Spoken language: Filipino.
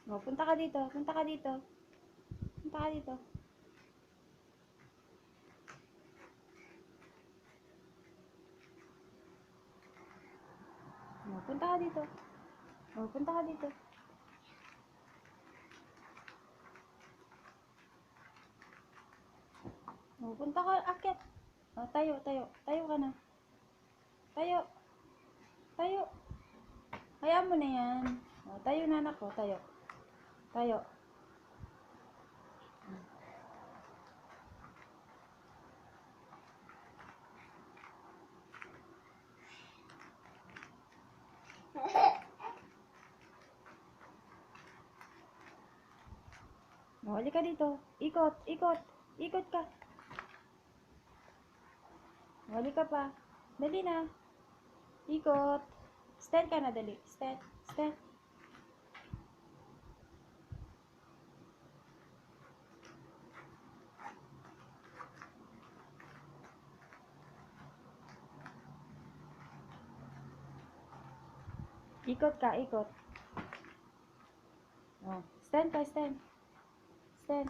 O, punta ka dito. Punta ka dito. Punta ka dito. O, punta ka dito. O, punta ka dito. O, punta ka. Akit. O, tayo, tayo. Tayo ka na. Tayo. Tayo. Hayaan mo na yan. O, tayo na anak ko. Tayo. Tayo. O, halika dito. Ikot, ikot. Ikot ka. O, halika pa. Dali na. Ikot. Stand ka na, dali. Stand. Stand. Ikot ka, ikot. Oh, stand ka, stand. Stand.